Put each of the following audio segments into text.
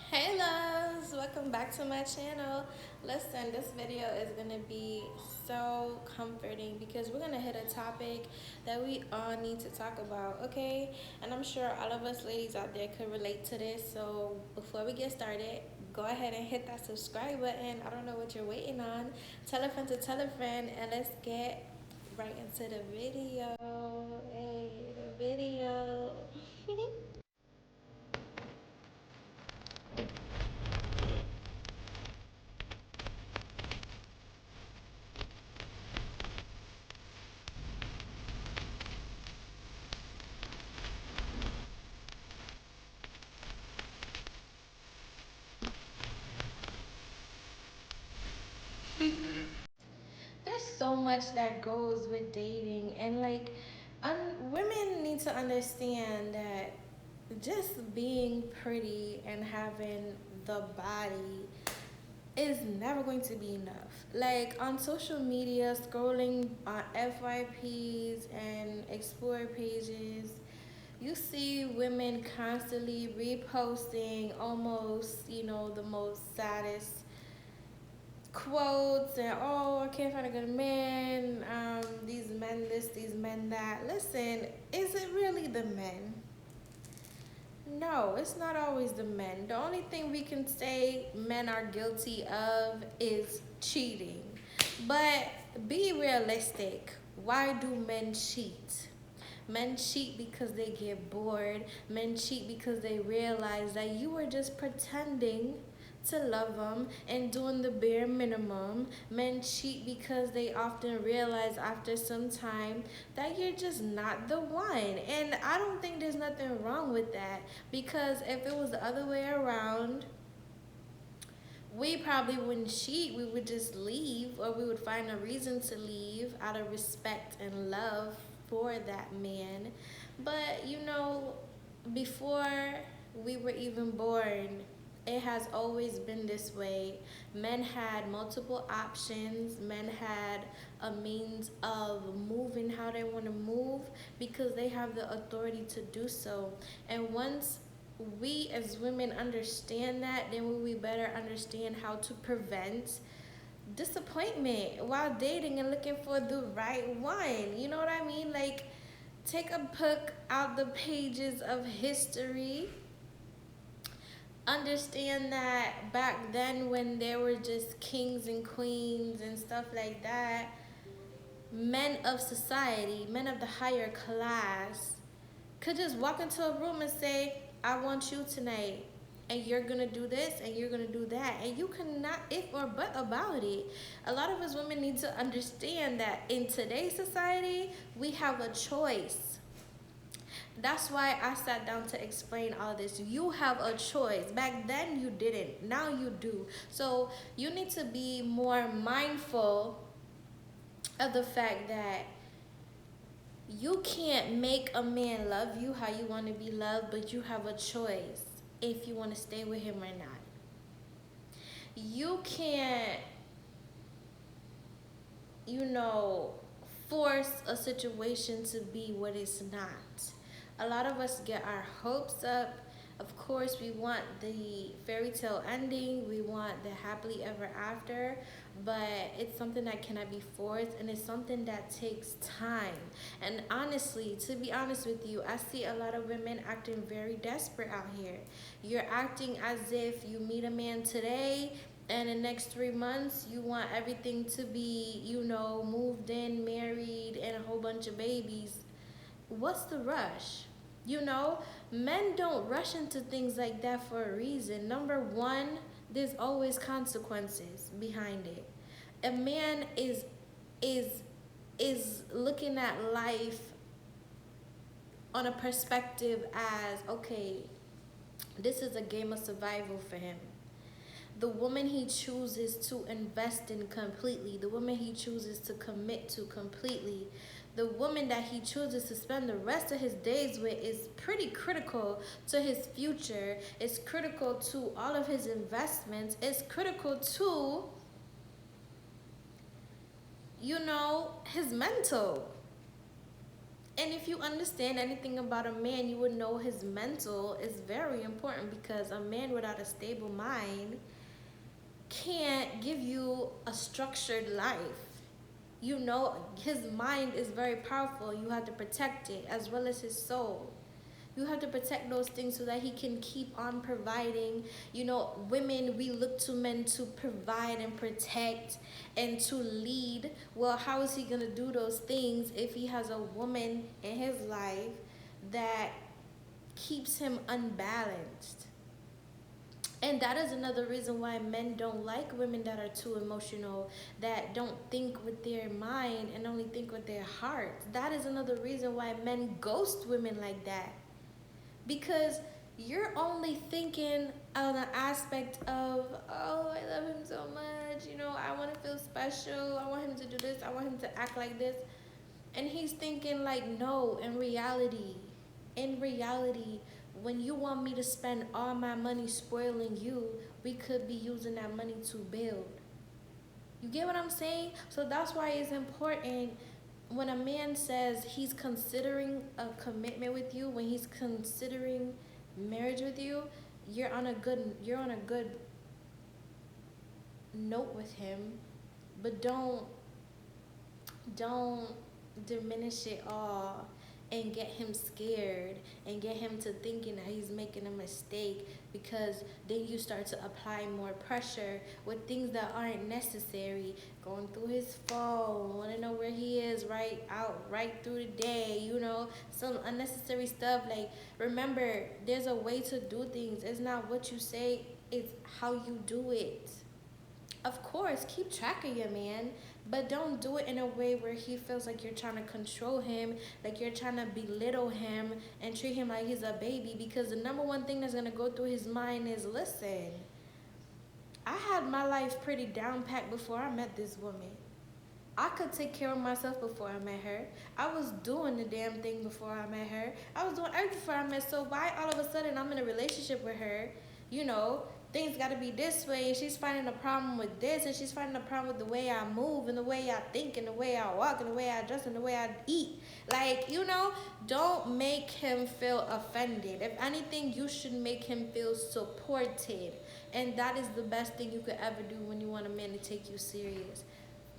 Hey loves, welcome back to my channel. Listen, this video is gonna be so comforting because we're gonna hit a topic that we all need to talk about, okay? And I'm sure all of us ladies out there could relate to this. So before we get started, go ahead and hit that subscribe button. I don't know what you're waiting on. Tell a friend, and let's get right into the video. Hey, the video. There's so much that goes with dating, and like, women need to understand that just being pretty and having the body is never going to be enough. Like on social media, scrolling on FYPs and explore pages, you see women constantly reposting almost, the most saddest quotes and oh, I can't find a good man, these men this, these men that. Listen, is it really the men? No, it's not always the men. The only thing we can say men are guilty of is cheating. But be realistic. Why do men cheat? Men cheat because they get bored. Men cheat because they realize that you were just pretending to love them and doing the bare minimum. Men cheat because they often realize after some time that you're just not the one. And I don't think there's nothing wrong with that, because if it was the other way around, we probably wouldn't cheat. We would just leave, or we would find a reason to leave out of respect and love for that man. But before we were even born, it has always been this way. Men had multiple options. Men had a means of moving how they want to move because they have the authority to do so. And once we as women understand that, then we better understand how to prevent disappointment while dating and looking for the right one. You know what I mean? Like, take a book out the pages of history. Understand that back then, when there were just kings and queens and stuff like that, men of society, men of the higher class, could just walk into a room and say, I want you tonight. And you're gonna do this and you're gonna do that. And you cannot if or but about it. A lot of us women need to understand that in today's society, we have a choice. That's why I sat down to explain all this. You have a choice. Back then you didn't. Now you do. So you need to be more mindful of the fact that you can't make a man love you how you want to be loved, but you have a choice if you want to stay with him or not. You can't, you know, force a situation to be what it's not. A lot of us get our hopes up. Of course, we want the fairy tale ending, we want the happily ever after, but it's something that cannot be forced, and it's something that takes time. And honestly, to be honest with you, I see a lot of women acting very desperate out here. You're acting as if you meet a man today and in the next 3 months you want everything to be, moved in, married, and a whole bunch of babies. What's the rush? Men don't rush into things like that for a reason. Number one, there's always consequences behind it. A man is is looking at life on a perspective as, okay, this is a game of survival for him. The woman he chooses to invest in completely, the woman he chooses to commit to completely, the woman that he chooses to spend the rest of his days with is pretty critical to his future. It's critical to all of his investments. It's critical to, his mental. And if you understand anything about a man, you would know his mental is very important, because a man without a stable mind can't give you a structured life. You know, his mind is very powerful. You have to protect it, as well as his soul. You have to protect those things so that he can keep on providing. You know, women, we look to men to provide and protect and to lead. Well, how is he going to do those things if he has a woman in his life that keeps him unbalanced? And that is another reason why men don't like women that are too emotional, that don't think with their mind and only think with their heart. That is another reason why men ghost women like that. Because you're only thinking on an aspect of, oh, I love him so much, you know, I want to feel special, I want him to do this, I want him to act like this. And he's thinking like, no, in reality, when you want me to spend all my money spoiling you, we could be using that money to build. You get what I'm saying? So that's why it's important when a man says he's considering a commitment with you, when he's considering marriage with you, you're on a good note with him, but don't diminish it all and get him scared and get him to thinking that he's making a mistake, because then you start to apply more pressure with things that aren't necessary, going through his phone, want to know where he is right through the day, you know, some unnecessary stuff. Like, remember, there's a way to do things. It's not what you say, it's how you do it. Of course, keep track of your man, but don't do it in a way where he feels like you're trying to control him, like you're trying to belittle him and treat him like he's a baby. Because the number one thing that's going to go through his mind is, listen, I had my life pretty down packed before I met this woman. I could take care of myself before I met her. I was doing the damn thing before I met her. I was doing everything before I met. So why all of a sudden I'm in a relationship with her? You know, things got to be this way, and she's finding a problem with this, and she's finding a problem with the way I move and the way I think and the way I walk and the way I dress and the way I eat. Like, you know, don't make him feel offended. If anything, you should make him feel supported. And that is the best thing you could ever do when you want a man to take you serious.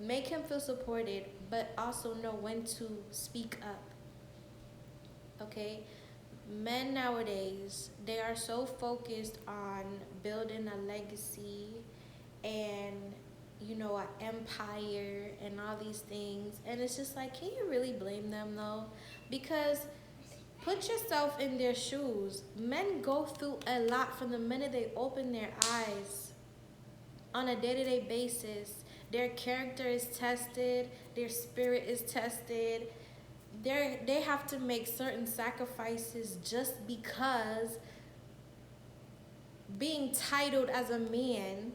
Make him feel supported, but also know when to speak up. Okay? Men nowadays, they are so focused on building a legacy and, you know, an empire and all these things. And it's just like, can you really blame them though? Because put yourself in their shoes. Men go through a lot from the minute they open their eyes on a day-to-day basis. Their character is tested, their spirit is tested. They have to make certain sacrifices just because being titled as a man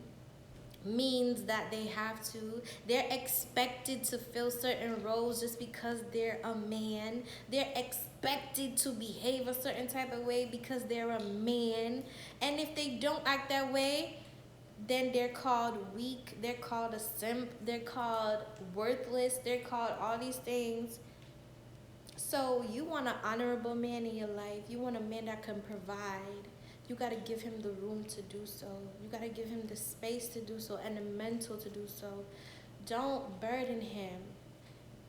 means that they have to. They're expected to fill certain roles just because they're a man. They're expected to behave a certain type of way because they're a man. And if they don't act that way, then they're called weak, they're called a simp, they're called worthless, they're called all these things. So you want an honorable man in your life. You want a man that can provide. You got to give him the room to do so. You got to give him the space to do so and the mental to do so. Don't burden him.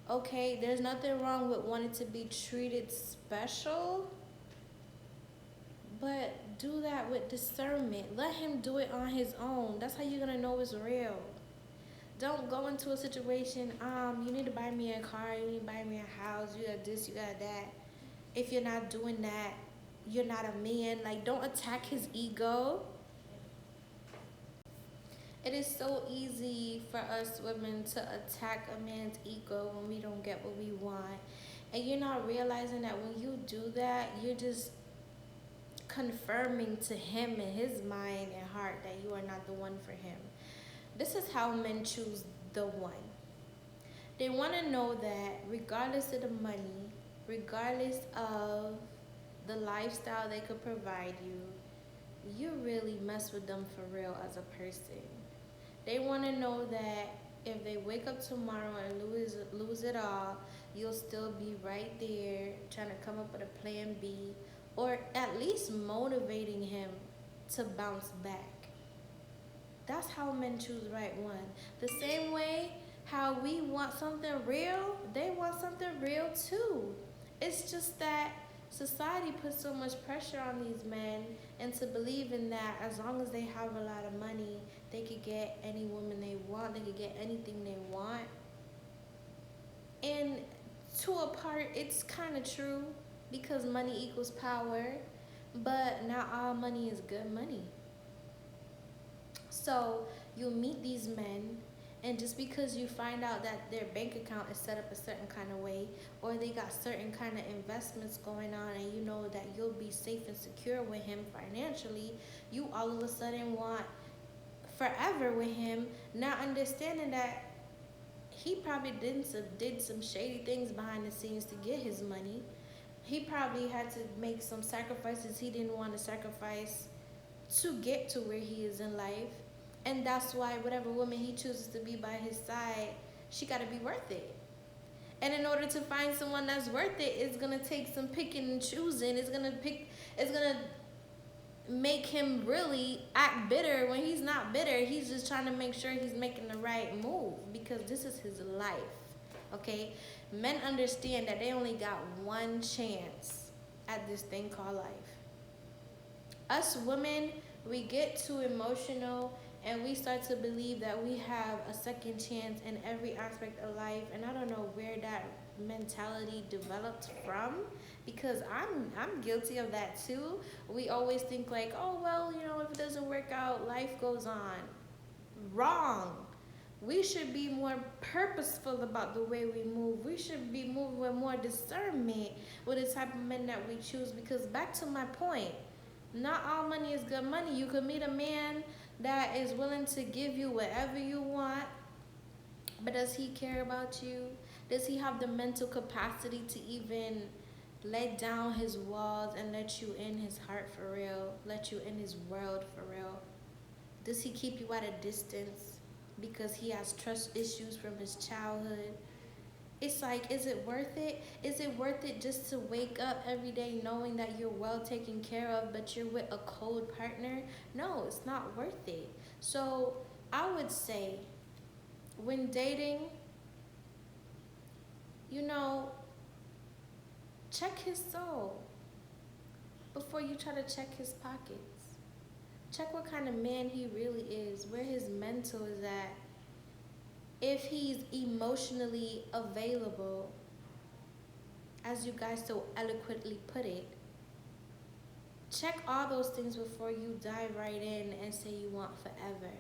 Okay, there's nothing wrong with wanting to be treated special, but do that with discernment. Let him do it on his own. That's how you're going to know it's real. Don't go into a situation, you need to buy me a car, you need to buy me a house, you got this, you got that. If you're not doing that, you're not a man. Like, don't attack his ego. It is so easy for us women to attack a man's ego when we don't get what we want. And you're not realizing that when you do that, you're just confirming to him in his mind and heart that you are not the one for him. This is how men choose the one. They want to know that regardless of the money, regardless of the lifestyle they could provide you, you really mess with them for real as a person. They want to know that if they wake up tomorrow and lose it all, you'll still be right there trying to come up with a plan B, or at least motivating him to bounce back. That's how men choose right one. The same way how we want something real, they want something real too. It's just that society puts so much pressure on these men into believing that as long as they have a lot of money, they could get any woman they want, they could get anything they want. And to a part, it's kind of true because money equals power, but not all money is good money. So you'll meet these men, and just because you find out that their bank account is set up a certain kind of way, or they got certain kind of investments going on, and you know that you'll be safe and secure with him financially, you all of a sudden want forever with him, not understanding that he probably did some shady things behind the scenes to get his money. He probably had to make some sacrifices he didn't want to sacrifice to get to where he is in life. And that's why whatever woman he chooses to be by his side, she got to be worth it. And in order to find someone that's worth it, it's going to take some picking and choosing. It's going to make him really act bitter when he's not bitter. He's just trying to make sure he's making the right move because this is his life. Okay? Men understand that they only got one chance at this thing called life. Us women, we get too emotional and we start to believe that we have a second chance in every aspect of life. And I don't know where that mentality developed from, because I'm guilty of that too. We always think like, oh well, if it doesn't work out, life goes on. Wrong. We should be more purposeful about the way we move. We should be moving with more discernment with the type of men that we choose, because back to my point, not all money is good money. You could meet a man that is willing to give you whatever you want, but does he care about you? Does he have the mental capacity to even let down his walls and let you in his heart for real? Let you in his world for real? Does he keep you at a distance because he has trust issues from his childhood? It's like, is it worth it? Is it worth it just to wake up every day knowing that you're well taken care of, but you're with a cold partner? No, it's not worth it. So I would say, when dating, check his soul before you try to check his pockets. Check what kind of man he really is, where his mental is at. If he's emotionally available, as you guys so eloquently put it, check all those things before you dive right in and say you want forever.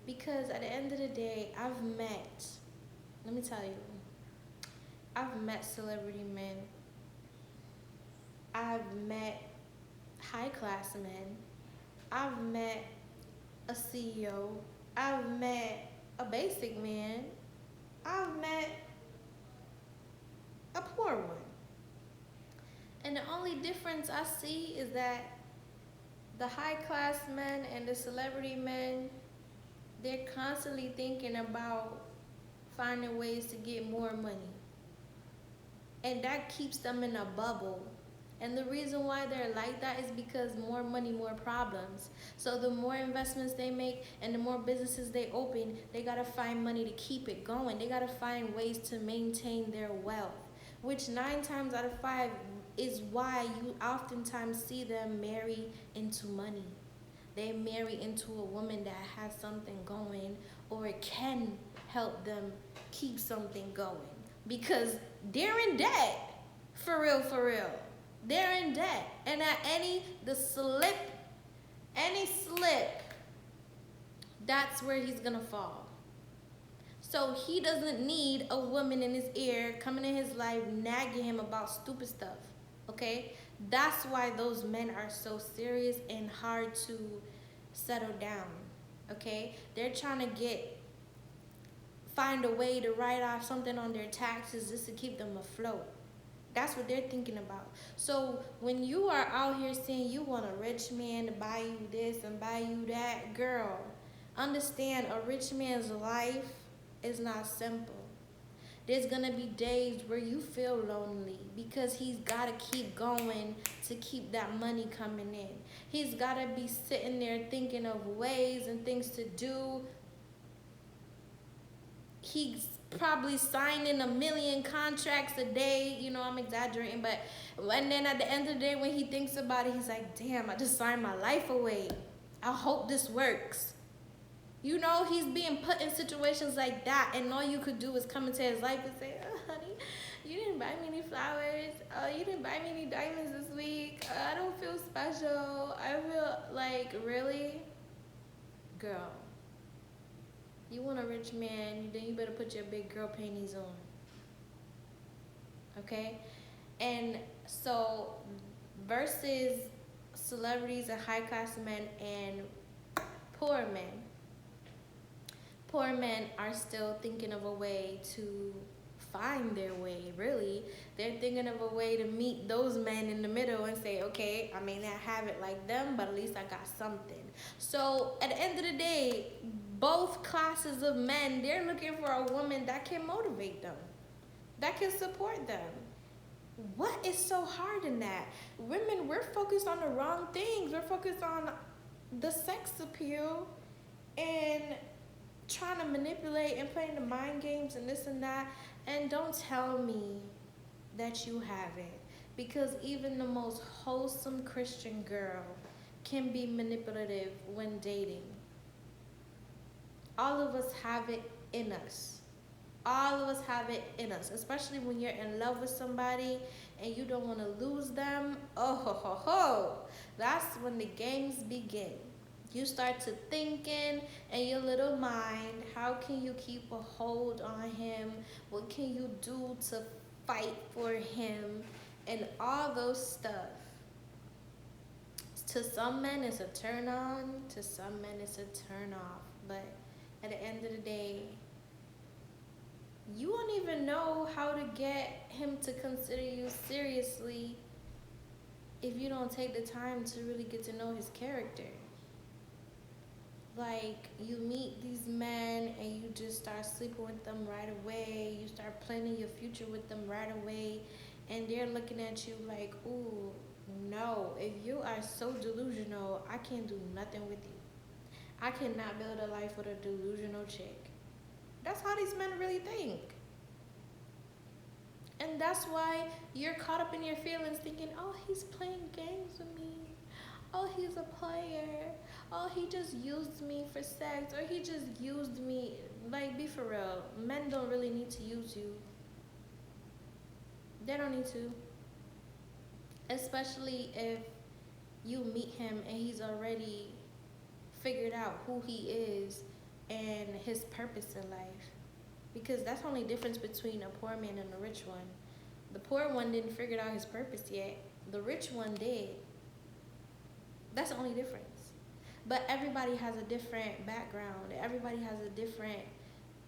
Because at the end of the day, let me tell you, I've met celebrity men. I've met high class men. I've met a CEO. I've met a basic man. I've met a poor one. And the only difference I see is that the high class men and the celebrity men, they're constantly thinking about finding ways to get more money. And that keeps them in a bubble. And the reason why they're like that is because more money, more problems. So the more investments they make and the more businesses they open, they gotta find money to keep it going. They gotta find ways to maintain their wealth, which 9 times out of 5 is why you oftentimes see them marry into money. They marry into a woman that has something going, or it can help them keep something going, because they're in debt. For real, for real. They're in debt. And at any slip, that's where he's gonna fall. So he doesn't need a woman in his ear coming in his life nagging him about stupid stuff. Okay? That's why those men are so serious and hard to settle down. Okay? They're trying to find a way to write off something on their taxes just to keep them afloat. That's what they're thinking about. So when you are out here saying you want a rich man to buy you this and buy you that, girl, understand a rich man's life is not simple. There's gonna be days where you feel lonely because he's gotta keep going to keep that money coming in. He's gotta be sitting there thinking of ways and things to do. He's probably signing a million contracts a day. I'm exaggerating, but and then at the end of the day, when he thinks about it, he's like, damn, I just signed my life away. I hope this works. He's being put in situations like that, and all you could do is come into his life and say, oh, honey, you didn't buy me any flowers. Oh, you didn't buy me any diamonds this week. I don't feel special. I feel like, really? Girl, you want a rich man, then you better put your big girl panties on. Okay? And so, versus celebrities and high class men and poor men. Poor men are still thinking of a way to find their way, really. They're thinking of a way to meet those men in the middle and say, okay, I may not have it like them, but at least I got something. So at the end of the day, both classes of men, they're looking for a woman that can motivate them, that can support them. What is so hard in that? Women, we're focused on the wrong things. We're focused on the sex appeal and trying to manipulate and playing the mind games and this and that. And don't tell me that you haven't, because even the most wholesome Christian girl can be manipulative when dating. All of us have it in us. All of us have it in us, especially when you're in love with somebody and you don't want to lose them. Oh ho ho ho, that's when the games begin. You start to thinking in your little mind, how can you keep a hold on him? What can you do to fight for him? And all those stuff. To some men it's a turn on, to some men it's a turn off. But at the end of the day, you won't even know how to get him to consider you seriously if you don't take the time to really get to know his character. Like, you meet these men and you just start sleeping with them right away. You start planning your future with them right away. And they're looking at you like, ooh, no. If you are so delusional, I can't do nothing with you. I cannot build a life with a delusional chick. That's how these men really think. And that's why you're caught up in your feelings thinking, oh, he's playing games with me. Oh, he's a player. Oh, he just used me for sex. Or he just used me. Like, be for real. Men don't really need to use you. They don't need to. Especially if you meet him and he's already figured out who he is and his purpose in life. Because that's the only difference between a poor man and a rich one. The poor one didn't figure out his purpose yet. The rich one did. That's the only difference. But everybody has a different background. Everybody has a different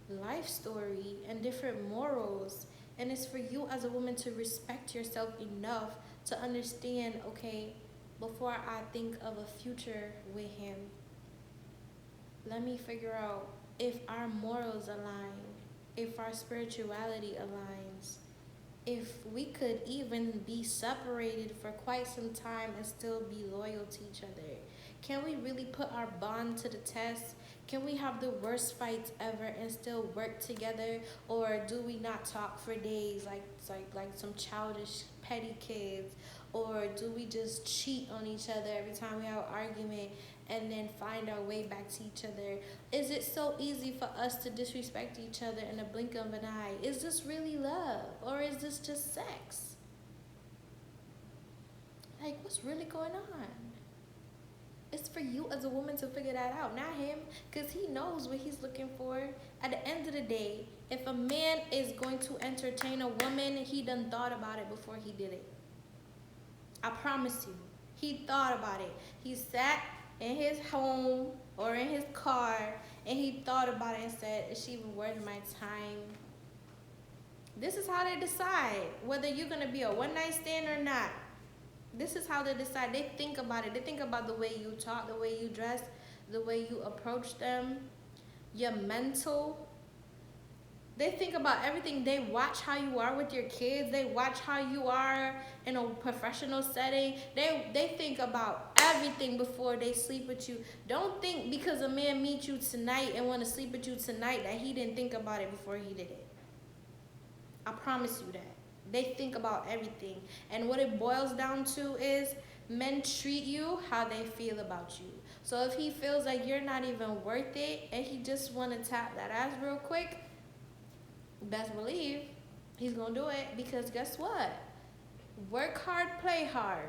life story and different morals. And it's for you as a woman to respect yourself enough to understand, okay, before I think of a future with him, let me figure out if our morals align, if our spirituality aligns, if we could even be separated for quite some time and still be loyal to each other. Can we really put our bond to the test? Can we have the worst fights ever and still work together? Or do we not talk for days like some childish petty kids? Or do we just cheat on each other every time we have an argument and then find our way back to each other? Is it so easy for us to disrespect each other in a blink of an eye? Is this really love? Or is this just sex? Like, what's really going on? It's for you as a woman to figure that out, not him, because he knows what he's looking for. At the end of the day, if a man is going to entertain a woman, he done thought about it before he did it. I promise you. He thought about it. He sat in his home or in his car and he thought about it and said, is she even worth my time? This is how they decide whether you're going to be a one-night stand or not. This is how they decide. They think about it. They think about the way you talk, the way you dress, the way you approach them, your mental. They think about everything. They watch how you are with your kids. They watch how you are in a professional setting. They think about everything before they sleep with you. Don't think because a man meets you tonight and want to sleep with you tonight that he didn't think about it before he did it. I promise you that. They think about everything. And what it boils down to is men treat you how they feel about you. So if he feels like you're not even worth it and he just want to tap that ass real quick, best believe he's gonna do it, because guess what? Work hard, play hard.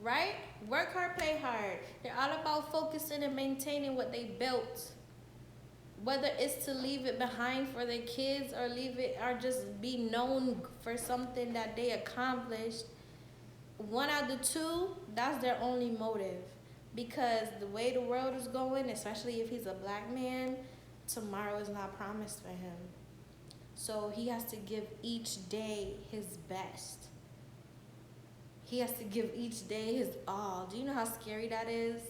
Right? Work hard, play hard. They're all about focusing and maintaining what they built. Whether it's to leave it behind for their kids or leave it or just be known for something that they accomplished. One out of the two, that's their only motive. Because the way the world is going, especially if he's a black man, tomorrow is not promised for him. So he has to give each day his best. He has to give each day his all. Do you know how scary that is?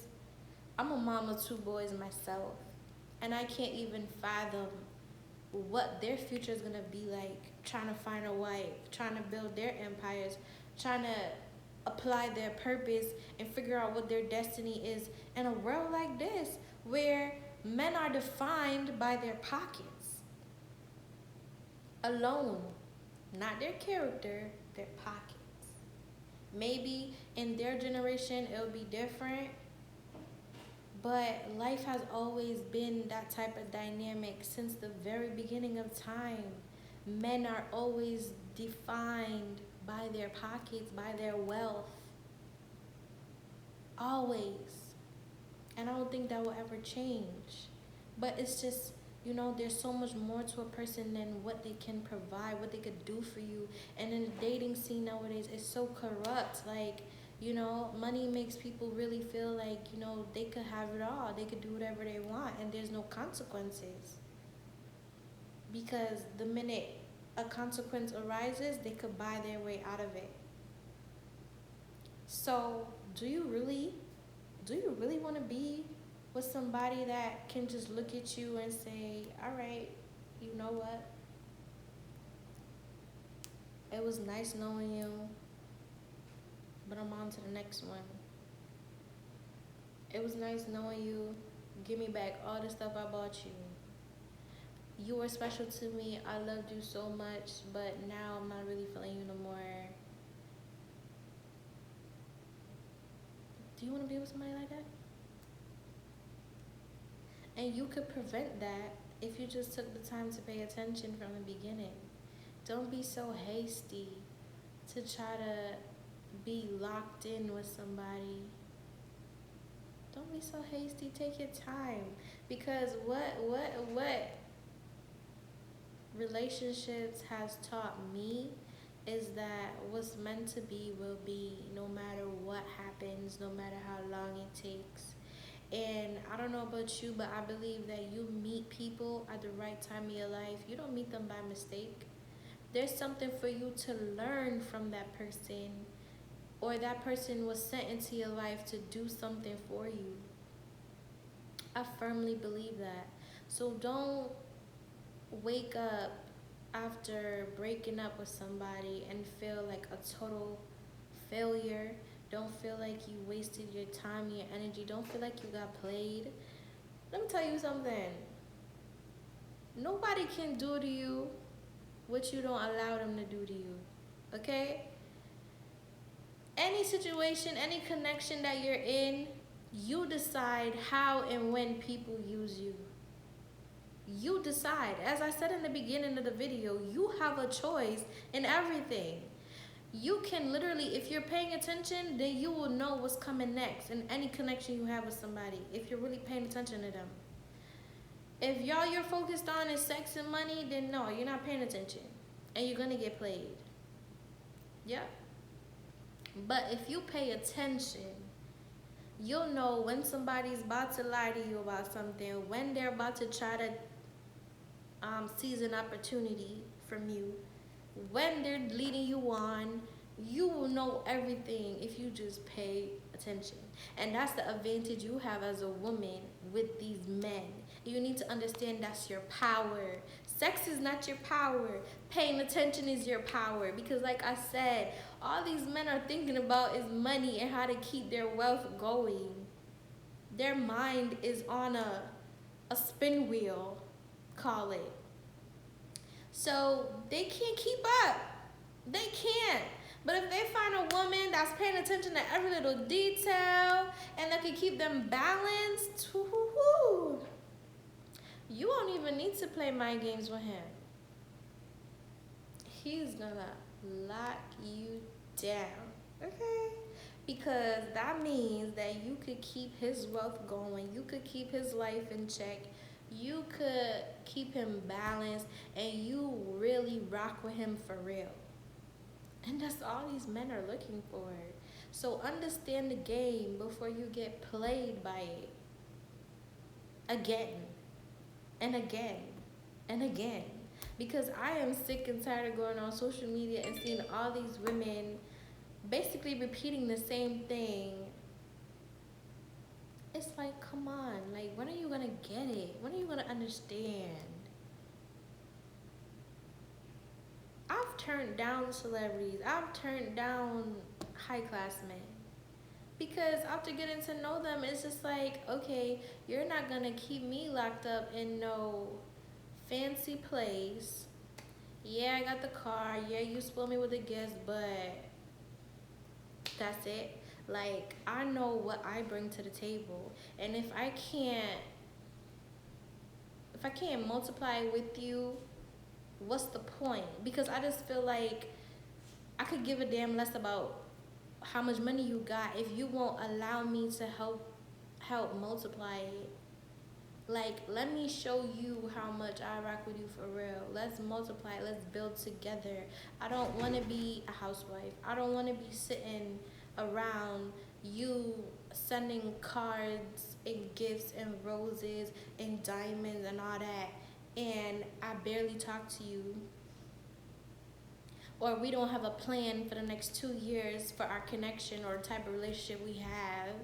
I'm a mom of 2 boys myself, and I can't even fathom what their future is going to be like, trying to find a wife, trying to build their empires, trying to apply their purpose and figure out what their destiny is in a world like this where men are defined by their pockets alone, not their character, their pockets. Maybe in their generation it'll be different, but life has always been that type of dynamic since the very beginning of time. Men are always defined by their pockets, by their wealth. Always. And I don't think that will ever change. But it's just, there's so much more to a person than what they can provide, what they could do for you. And in the dating scene nowadays, it's so corrupt. Like, money makes people really feel like, they could have it all. They could do whatever they want, and there's no consequences. Because the minute a consequence arises, they could buy their way out of it. So, do you really want to be with somebody that can just look at you and say, all right, you know what? It was nice knowing you, but I'm on to the next one. It was nice knowing you. Give me back all the stuff I bought you. You were special to me. I loved you so much, but now I'm not really feeling you no more. Do you want to be with somebody like that? And you could prevent that if you just took the time to pay attention from the beginning. Don't be so hasty to try to be locked in with somebody. Don't be so hasty. Take your time. Because what relationships has taught me is that what's meant to be will be, no matter what happens, no matter how long it takes. And I don't know about you, but I believe that you meet people at the right time in your life. You don't meet them by mistake. There's something for you to learn from that person, or that person was sent into your life to do something for you. I firmly believe that. So don't wake up after breaking up with somebody and feel like a total failure. Don't feel like you wasted your time, your energy. Don't feel like you got played. Let me tell you something. Nobody can do to you what you don't allow them to do to you. Okay? Any situation, any connection that you're in, you decide how and when people use you. You decide. As I said in the beginning of the video, you have a choice in everything. You can literally, if you're paying attention, then you will know what's coming next in any connection you have with somebody, if you're really paying attention to them. If y'all you're focused on is sex and money, then no, you're not paying attention. And you're going to get played. Yeah. But if you pay attention, you'll know when somebody's about to lie to you about something, when they're about to try to seize an opportunity from you, when they're leading you on, You will know everything if you just pay attention. And that's the advantage you have as a woman with these men. You need to understand that's your power. Sex is not your power. Paying attention is your power. Because, like I said, all these men are thinking about is money and how to keep their wealth going. Their mind is on a spin wheel, call it. So they can't keep up. They can't. But if they find a woman that's paying attention to every little detail and that can keep them balanced, whoo, you won't even need to play mind games with him. He's gonna lock you down, okay? Because that means that you could keep his wealth going, you could keep his life in check, you could keep him balanced, and you really rock with him for real. And that's all these men are looking for. So understand the game before you get played by it. Again and again and again. Because I am sick and tired of going on social media and seeing all these women basically repeating the same thing. It's like, come on. Like, when are you going to get it? When are you going to understand? I've turned down celebrities. I've turned down high class men. Because after getting to know them, it's just like, okay, you're not going to keep me locked up in no fancy place. Yeah, I got the car. Yeah, you spoiled me with a gift, but that's it. Like, I know what I bring to the table. And if I can't multiply with you, what's the point? Because I just feel like I could give a damn less about how much money you got if you won't allow me to help multiply it. Like, let me show you how much I rock with you for real. Let's multiply, let's build together. I don't want to be a housewife. I don't want to be sitting around you sending cards and gifts and roses and diamonds and all that, and I barely talk to you, or we don't have a plan for the next 2 years for our connection or type of relationship we have.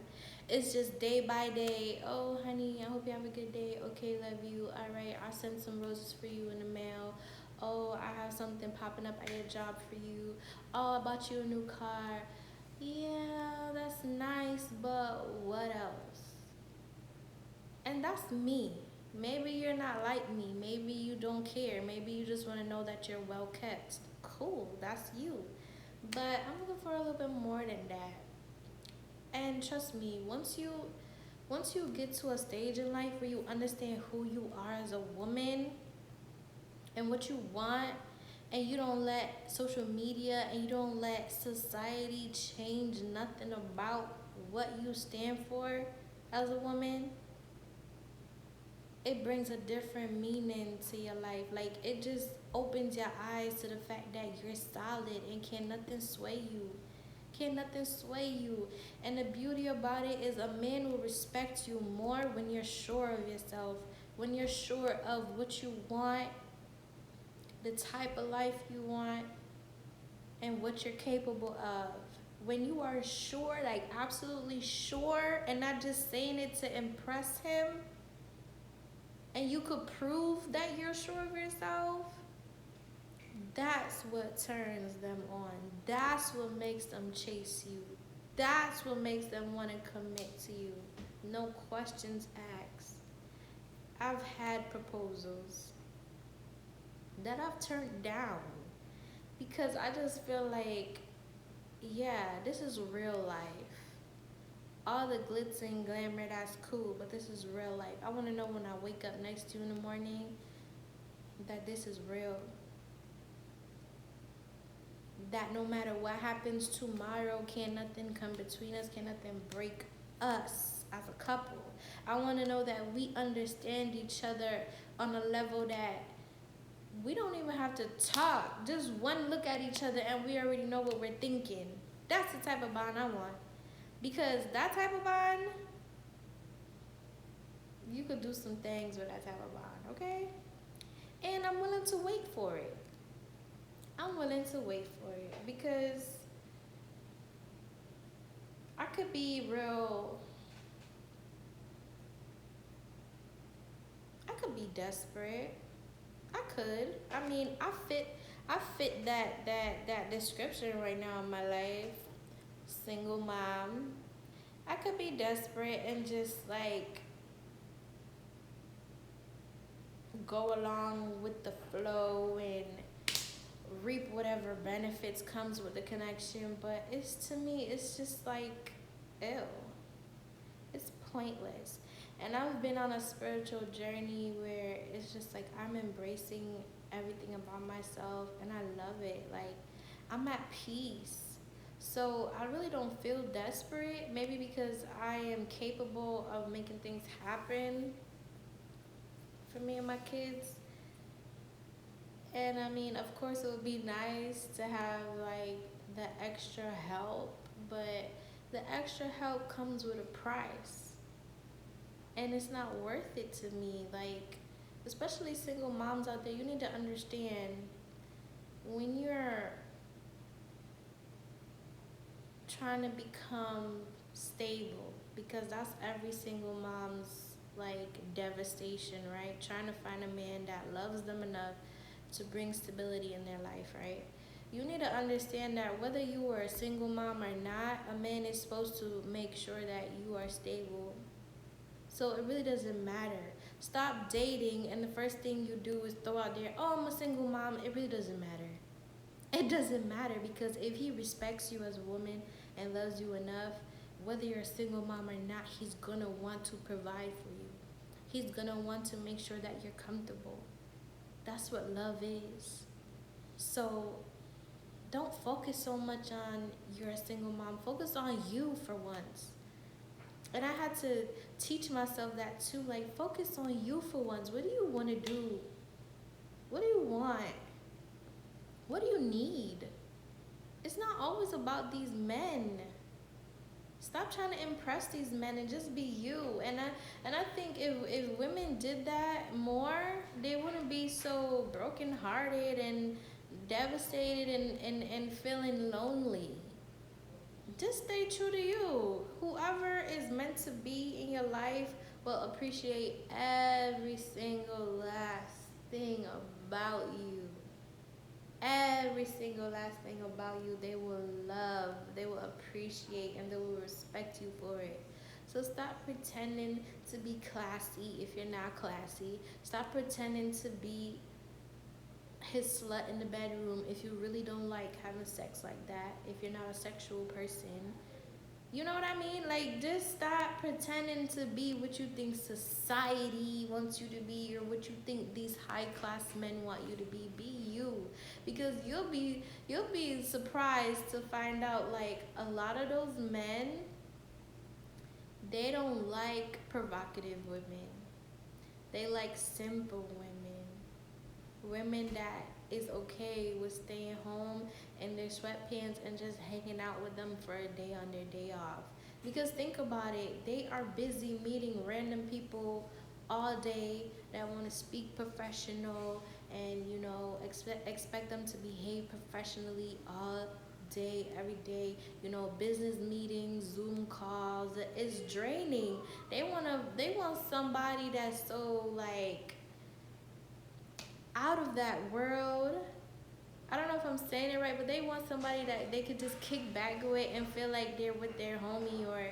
It's just day by day. Oh, honey, I hope you have a good day. Okay, love you. All right, I'll send some roses for you in the mail. Oh, I have something popping up at your job for you. Oh, I bought you a new car. Yeah, that's nice, but what else? And that's me. Maybe you're not like me. Maybe you don't care. Maybe you just want to know that you're well kept. Cool, that's you. But I'm looking for a little bit more than that. And trust me, once you get to a stage in life where you understand who you are as a woman and what you want, and you don't let social media and you don't let society change nothing about what you stand for as a woman, it brings a different meaning to your life. Like, it just opens your eyes to the fact that you're solid and can nothing sway you. Can nothing sway you. And the beauty about it is a man will respect you more when you're sure of yourself, when you're sure of what you want, the type of life you want, and what you're capable of. When you are sure, like absolutely sure, and not just saying it to impress him, and you could prove that you're sure of yourself, that's what turns them on. That's what makes them chase you. That's what makes them want to commit to you. No questions asked. I've had proposals that I've turned down because I just feel like, yeah, this is real life. All the glitz and glamour, that's cool, but this is real life. I want to know when I wake up next to you in the morning that this is real. That no matter what happens tomorrow, can nothing come between us, can nothing break us as a couple. I want to know that we understand each other on a level that we don't even have to talk. Just one look at each other and we already know what we're thinking. That's the type of bond I want. Because that type of bond, you could do some things with that type of bond, okay? And I'm willing to wait for it. I'm willing to wait for it because I could be real. I could be desperate. I could. I mean, I fit that description right now in my life. Single mom. I could be desperate and just like go along with the flow and reap whatever benefits comes with the connection, but it's to me it's just like ew. It's pointless. And I've been on a spiritual journey where it's just like I'm embracing everything about myself and I love it. Like I'm at peace. So I really don't feel desperate, maybe because I am capable of making things happen for me and my kids. And I mean, of course, it would be nice to have like the extra help, but the extra help comes with a price. And it's not worth it to me. Like, especially single moms out there, you need to understand when you're trying to become stable, because that's every single mom's like devastation, right? Trying to find a man that loves them enough to bring stability in their life, right? You need to understand that whether you are a single mom or not, a man is supposed to make sure that you are stable. So it really doesn't matter. Stop dating, and the first thing you do is throw out there, oh, I'm a single mom. It really doesn't matter. It doesn't matter, because if he respects you as a woman and loves you enough, whether you're a single mom or not, he's gonna want to provide for you. He's gonna want to make sure that you're comfortable. That's what love is. So don't focus so much on you're a single mom. Focus on you for once. And I had to teach myself that too. Like, focus on you for once. What do you want to do? What do you want? What do you need? It's not always about these men. Stop trying to impress these men and just be you. And I think if women did that more, they wouldn't be so brokenhearted and devastated and feeling lonely. Just stay true to you. Whoever is meant to be in your life will appreciate every single last thing about you. Every single last thing about you, they will love, they will appreciate, and they will respect you for it. So stop pretending to be classy if you're not classy. Stop pretending to be his slut in the bedroom if you really don't like having sex like that, if you're not a sexual person. You know what I mean? Like, just stop pretending to be what you think society wants you to be, or what you think these high class men want you to be. Be you, because you'll be surprised to find out like a lot of those men, they don't like provocative women. They like simple women. Women that is okay with staying home in their sweatpants and just hanging out with them for a day on their day off. Because think about it, they are busy meeting random people all day that want to speak professional and expect them to behave professionally all day, every day. Business meetings, Zoom calls. It's draining. They want somebody that's so like out of that world. I don't know if I'm saying it right, but they want somebody that they could just kick back with and feel like they're with their homie or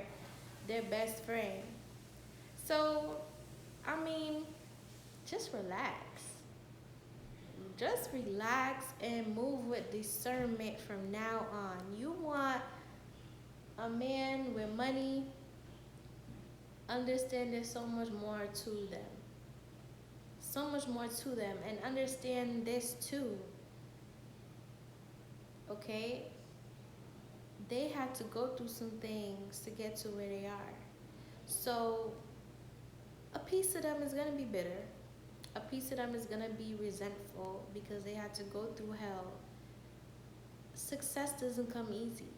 their best friend. So, I mean, just relax. Just relax and move with discernment from now on. You want a man with money, understand there's so much more to them. So much more to them. And understand this too. Okay? They had to go through some things to get to where they are. So a piece of them is going to be bitter. A piece of them is going to be resentful because they had to go through hell. Success doesn't come easy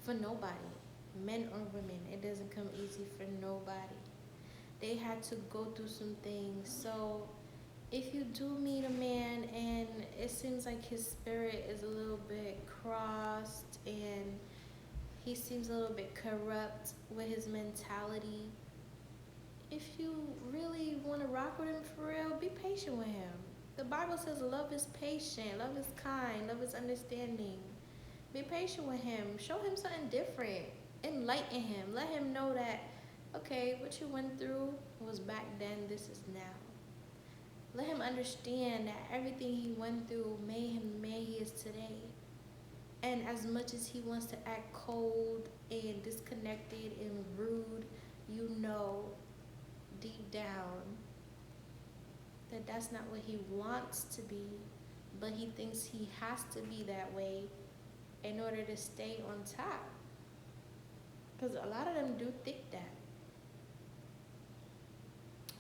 for nobody, men or women. It doesn't come easy for nobody. They had to go through some things. So if you do meet a man and it seems like his spirit is a little bit crossed and He seems a little bit corrupt with his mentality. If you really want to rock with him for real, be patient with him. The Bible says love is patient, love is kind, love is understanding. Be patient with him. Show him something different. Enlighten him. Let him know that, okay, what you went through was back then, this is now. Let him understand that everything he went through made him the man he is today. And as much as he wants to act cold and disconnected and rude, you know deep down that that's not what he wants to be, but he thinks he has to be that way in order to stay on top. Because a lot of them do think that.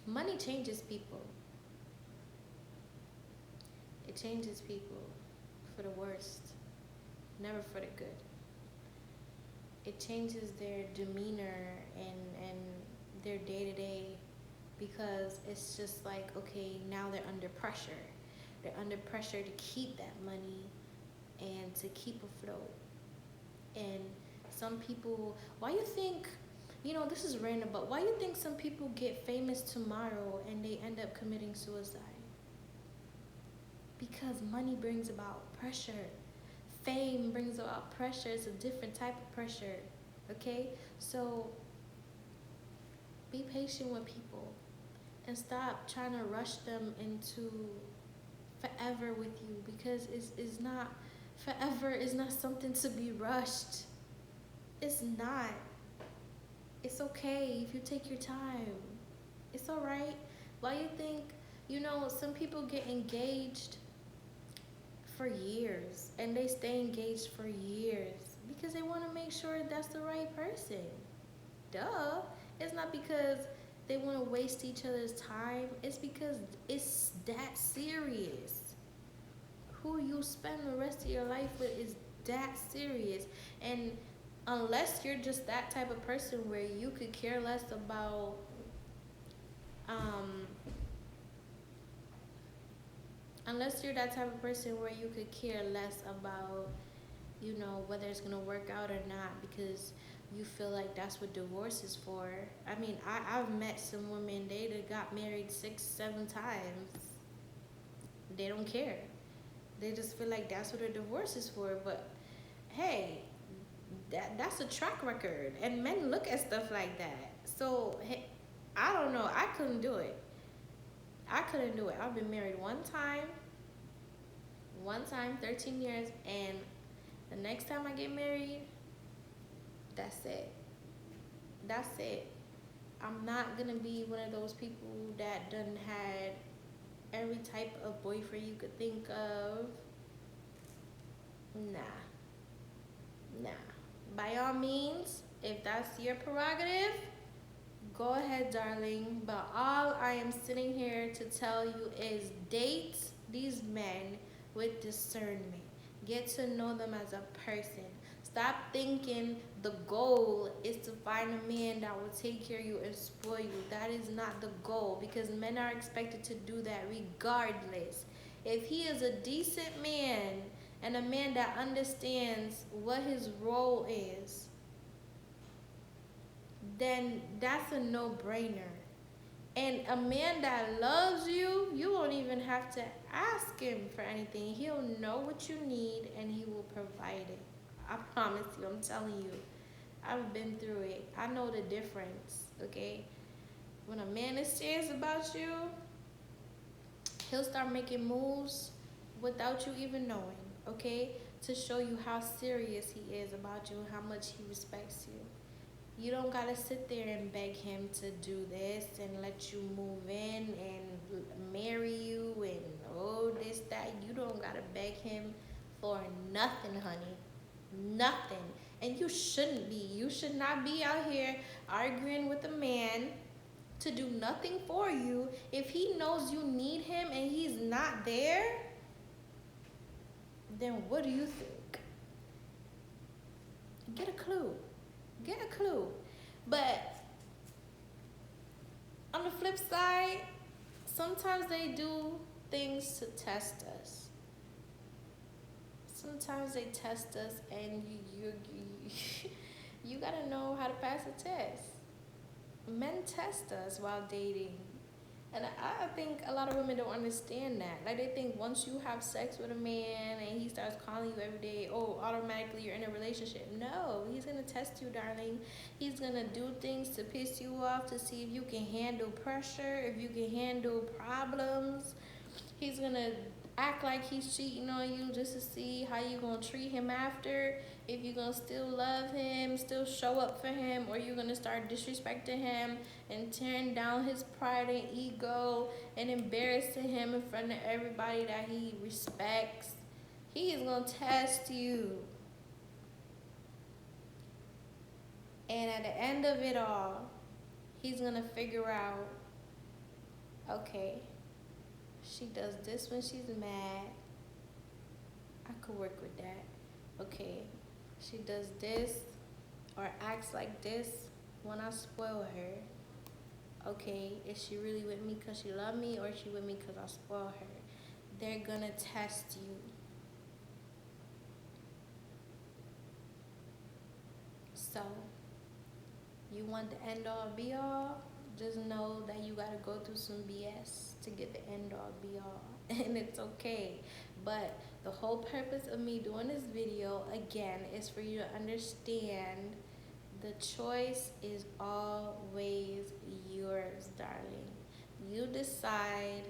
Money changes people. It changes people for the worst, never for the good. It changes their demeanor and their day-to-day, because it's just like, okay, now they're under pressure. They're under pressure to keep that money and to keep afloat. And some people, why you think, this is random, but why you think some people get famous tomorrow and they end up committing suicide? Because money brings about pressure. Fame brings about pressure. It's a different type of pressure, okay? So be patient with people and stop trying to rush them into forever with you, because it's not, forever is not something to be rushed. It's not. It's okay if you take your time. It's all right. Why you think, some people get engaged for years and they stay engaged for years because they want to make sure that's the right person. Duh. It's not because they want to waste each other's time. It's because it's that serious. Who you spend the rest of your life with is that serious. And unless you're just that type of person where you could care less about unless you're that type of person where you could care less about, whether it's gonna work out or not, because you feel like that's what divorce is for. I mean, I've met some women, they got married 6-7 times. They don't care. They just feel like that's what a divorce is for. But hey, that's a track record, and men look at stuff like that. So hey, I don't know. I couldn't do it. I've been married one time, 13 years, and the next time I get married, that's it. I'm not gonna be one of those people that done had every type of boyfriend you could think of. Nah. By all means, if that's your prerogative, go ahead, darling. But all I am sitting here to tell you is date these men with discernment. Get to know them as a person. Stop thinking the goal is to find a man that will take care of you and spoil you. That is not the goal, because men are expected to do that regardless. If he is a decent man and a man that understands what his role is, then that's a no-brainer. And a man that loves you, you won't even have to ask him for anything. He'll know what you need and he will provide it. I promise you, I'm telling you. I've been through it. I know the difference, okay? When a man is serious about you, he'll start making moves without you even knowing, okay? To show you how serious he is about you and how much he respects you. You don't gotta sit there and beg him to do this and let you move in and marry you and this, that. You don't gotta beg him for nothing, honey. Nothing. And you shouldn't be. You should not be out here arguing with a man to do nothing for you. If he knows you need him and he's not there, then what do you think? Get a clue. But on the flip side, sometimes they do things to test us. Sometimes they test us, and You gotta know how to pass a test. Men test us while dating. And I think a lot of women don't understand that. Like, they think once you have sex with a man and he starts calling you every day, oh, automatically you're in a relationship. No, he's gonna test you, darling. He's gonna do things to piss you off, to see if you can handle pressure, if you can handle problems. He's gonna act like he's cheating on you just to see how you gonna treat him after. If you gonna still love him, still show up for him, or you're gonna start disrespecting him and tearing down his pride and ego and embarrassing him in front of everybody that he respects. He is gonna test you. And at the end of it all, he's gonna figure out, okay, she does this when she's mad. I could work with that. Okay, she does this or acts like this when I spoil her. Okay, is she really with me because she love me, or is she with me because I spoil her? They're gonna test you. So, you want the end all be all? Just know that you gotta go through some BS to get the end all be all. And it's okay. But the whole purpose of me doing this video, again, is for you to understand the choice is always yours, darling. You decide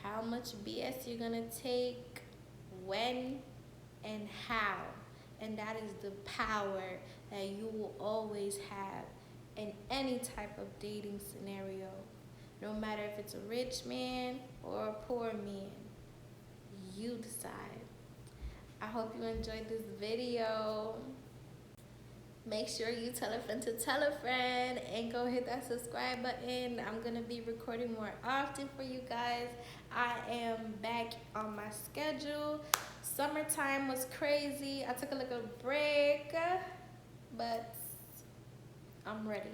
how much BS you're gonna take, when, and how. And that is the power that you will always have in any type of dating scenario. No matter if it's a rich man or a poor man, you decide. I hope you enjoyed this video. Make sure you tell a friend to tell a friend, and go hit that subscribe button. I'm gonna be recording more often for you guys. I am back on my schedule. Summertime was crazy. I took a little break, but I'm ready.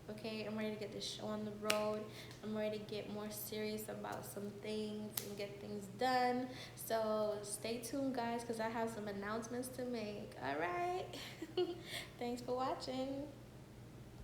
Okay, I'm ready to get this show on the road. I'm ready to get more serious about some things and get things done. So stay tuned, guys, because I have some announcements to make. All right. Thanks for watching.